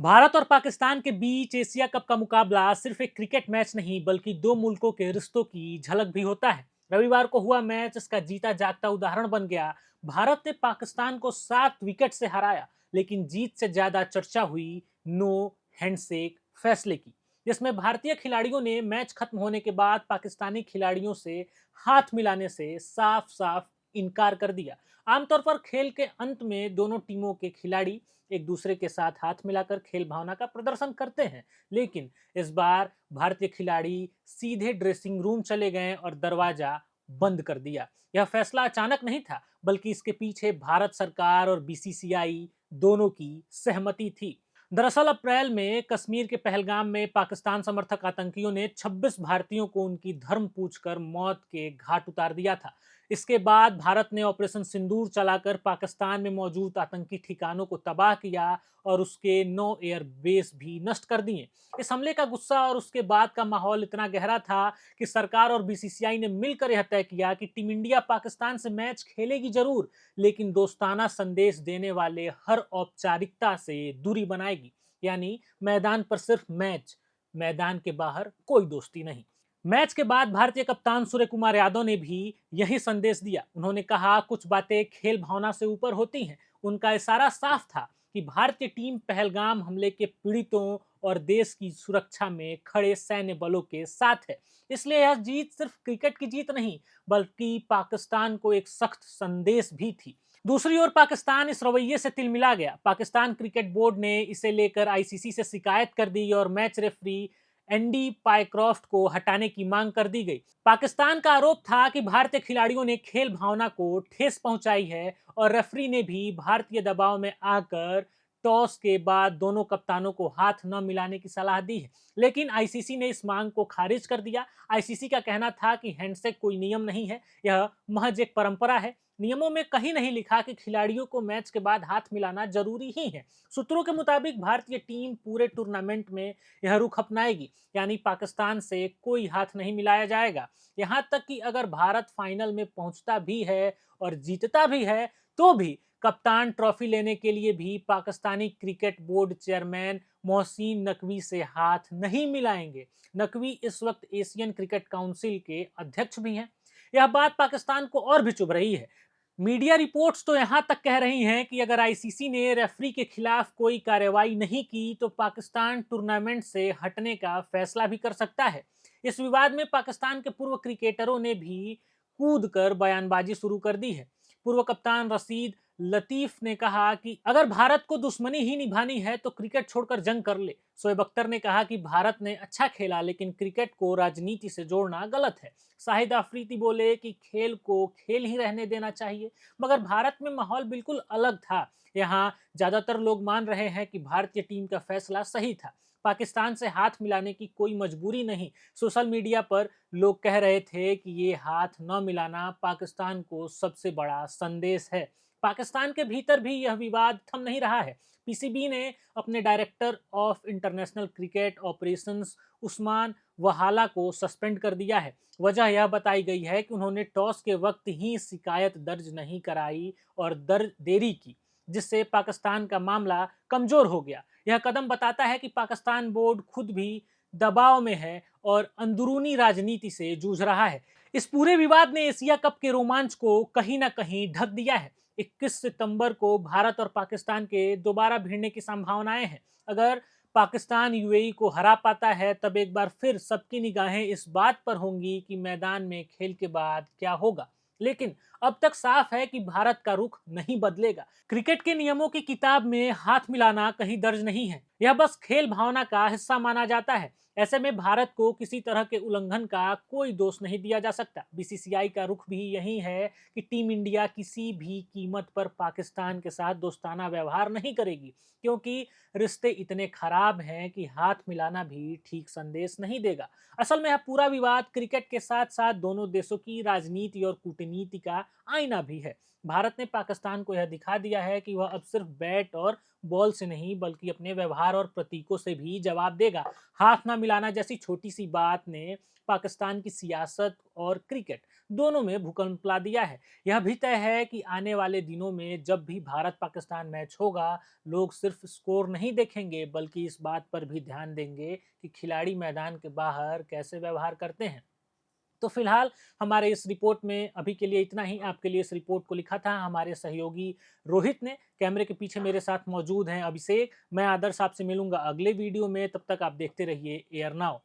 भारत और पाकिस्तान के बीच Asia cup का मुकाबला सिर्फ एक क्रिकेट मैच नहीं बल्कि दो मुल्कों के रिश्तों की झलक भी होता है। रविवार को हुआ मैच इसका जीता जागता उदाहरण बन गया। भारत ने पाकिस्तान को 7 विकेट से हराया, लेकिन जीत से ज्यादा चर्चा हुई नो हैंडशेक फैसले की, जिसमें भारतीय खिलाड़ियों ने मैच खत्म होने के बाद पाकिस्तानी खिलाड़ियों से हाथ मिलाने से साफ साफ इनकार कर दिया। आमतौर पर खेल के अंत में दोनों टीमों के खिलाड़ी एक दूसरे के साथ हाथ मिलाकर खेल भावना का प्रदर्शन करते हैं, लेकिन इस बार भारतीय खिलाड़ी सीधे ड्रेसिंग रूम चले गए और दरवाजा बंद कर दिया। यह फैसला अचानक नहीं था, बल्कि इसके पीछे भारत सरकार और बीसीसीआई दोनों की सहमति थी। दरअसल अप्रैल में कश्मीर के पहलगाम में पाकिस्तान समर्थक आतंकियों ने 26 भारतीयों को उनकी धर्म पूछकर मौत के घाट उतार दिया था। इसके बाद भारत ने ऑपरेशन सिंदूर चलाकर पाकिस्तान में मौजूद आतंकी ठिकानों को तबाह किया और उसके 9 एयर बेस भी नष्ट कर दिए। इस हमले का गुस्सा और उसके बाद का माहौल इतना गहरा था कि सरकार और बीसीसीआई ने मिलकर यह तय किया कि टीम इंडिया पाकिस्तान से मैच खेलेगी जरूर, लेकिन दोस्ताना संदेश देने वाले हर औपचारिकता से दूरी बनाएगी। यानी मैदान पर सिर्फ मैच, मैदान के बाहर कोई दोस्ती नहीं। मैच के बाद भारतीय कप्तान सूर्य कुमार यादव ने भी यही संदेश दिया। उन्होंने कहा, कुछ बातें खेल भावना से ऊपर होती हैं। उनका इशारा साफ था कि भारतीय टीम पहलगाम हमले के पीड़ितों और देश की सुरक्षा में खड़े सैन्य बलों के साथ है। इसलिए यह जीत सिर्फ क्रिकेट की जीत नहीं, बल्कि पाकिस्तान को एक सख्त संदेश भी थी। दूसरी ओर पाकिस्तान इस रवैये से तिलमिला गया। पाकिस्तान क्रिकेट बोर्ड ने इसे लेकर आईसीसी से शिकायत कर दी और मैच रेफरी एंडी पायक्रॉफ्ट को हटाने की मांग कर दी गई। पाकिस्तान का आरोप था कि भारतीय खिलाड़ियों ने खेल भावना को ठेस पहुंचाई है और रेफरी ने भी भारतीय दबाव में आकर टॉस के बाद दोनों कप्तानों को हाथ न मिलाने की सलाह दी है। लेकिन आईसीसी ने इस मांग को खारिज कर दिया। आईसीसी का कहना था कि हैंडशेक कोई नियम नहीं है, यह महज एक परंपरा है। नियमों में कहीं नहीं लिखा कि खिलाड़ियों को मैच के बाद हाथ मिलाना जरूरी ही है। सूत्रों के मुताबिक भारतीय टीम पूरे टूर्नामेंट में यह रुख अपनाएगी, यानी पाकिस्तान से कोई हाथ नहीं मिलाया जाएगा। यहां तक कि अगर भारत फाइनल में पहुंचता भी है और जीतता भी है, तो भी कप्तान ट्रॉफी लेने के लिए भी Pakistani cricket board chairman Mohsin Naqvi से हाथ नहीं मिलाएंगे। नकवी इस वक्त एशियन क्रिकेट काउंसिल के अध्यक्ष भी हैं। यह बात पाकिस्तान को और भी चुभ रही है। मीडिया रिपोर्ट्स तो यहां तक कह रही हैं कि अगर आईसीसी ने रेफरी के खिलाफ कोई कार्रवाई नहीं की तो पाकिस्तान टूर्नामेंट से हटने का फैसला भी कर सकता है। इस विवाद में पाकिस्तान के पूर्व क्रिकेटरों ने भी कूद कर बयानबाजी शुरू कर दी है। पूर्व कप्तान रशीद लतीफ ने कहा कि अगर भारत को दुश्मनी ही निभानी है तो क्रिकेट छोड़कर जंग कर ले। शोएब अख्तर ने कहा कि भारत ने अच्छा खेला, लेकिन क्रिकेट को राजनीति से जोड़ना गलत है। शाहिद अफरीदी बोले कि खेल को खेल ही रहने देना चाहिए। मगर भारत में माहौल बिल्कुल अलग था। यहाँ ज्यादातर लोग मान रहे हैं कि भारतीय टीम का फैसला सही था। पाकिस्तान से हाथ मिलाने की कोई मजबूरी नहीं। सोशल मीडिया पर लोग कह रहे थे कि ये हाथ न मिलाना पाकिस्तान को सबसे बड़ा संदेश है। पाकिस्तान के भीतर भी यह विवाद थम नहीं रहा है। पीसीबी ने अपने director of international cricket operations Usman Wahla को सस्पेंड कर दिया है। वजह यह बताई गई है कि उन्होंने टॉस के वक्त ही शिकायत दर्ज नहीं कराई और देरी की, जिससे पाकिस्तान का मामला कमजोर हो गया। यह कदम बताता है कि पाकिस्तान बोर्ड खुद भी दबाव में है और अंदरूनी राजनीति से जूझ रहा है। इस पूरे विवाद ने एशिया कप के रोमांच को कहीं ना कहीं ढक दिया है। 21 सितंबर को भारत और पाकिस्तान के दोबारा भिड़ने की संभावनाएं हैं। अगर पाकिस्तान यूएई को हरा पाता है, तब एक बार फिर सबकी निगाहें इस बात पर होंगी कि मैदान में खेल के बाद क्या होगा। लेकिन अब तक साफ है कि भारत का रुख नहीं बदलेगा। क्रिकेट के नियमों की किताब में हाथ मिलाना कहीं दर्ज नहीं है, यह बस खेल भावना का हिस्सा माना जाता है। ऐसे में भारत को किसी तरह के उल्लंघन का कोई दोष नहीं दिया जा सकता। बीसीसीआई का रुख भी यही है कि टीम इंडिया किसी भी कीमत पर पाकिस्तान के साथ दोस्ताना व्यवहार नहीं करेगी, क्योंकि रिश्ते इतने खराब हैं कि हाथ मिलाना भी ठीक संदेश नहीं देगा। असल में यह पूरा विवाद क्रिकेट के साथ साथ दोनों देशों की राजनीति और कूटनीति का आईना भी है। भारत ने पाकिस्तान को यह दिखा दिया है कि वह अब सिर्फ बैट और बॉल से नहीं बल्कि अपने व्यवहार और प्रतीकों से भी जवाब देगा। हाथ ना मिलाना जैसी छोटी सी बात ने पाकिस्तान की सियासत और क्रिकेट दोनों में भूकंप ला दिया है। यह भी तय है कि आने वाले दिनों में जब भी भारत पाकिस्तान मैच होगा, लोग सिर्फ स्कोर नहीं देखेंगे बल्कि इस बात पर भी ध्यान देंगे कि खिलाड़ी मैदान के बाहर कैसे व्यवहार करते हैं। तो फिलहाल हमारे इस रिपोर्ट में अभी के लिए इतना ही। आपके लिए इस रिपोर्ट को लिखा था हमारे सहयोगी रोहित ने। कैमरे के पीछे मेरे साथ मौजूद हैं अभिषेक। मैं आदर्श आपसे मिलूंगा अगले वीडियो में। तब तक आप देखते रहिए एयर नाउ।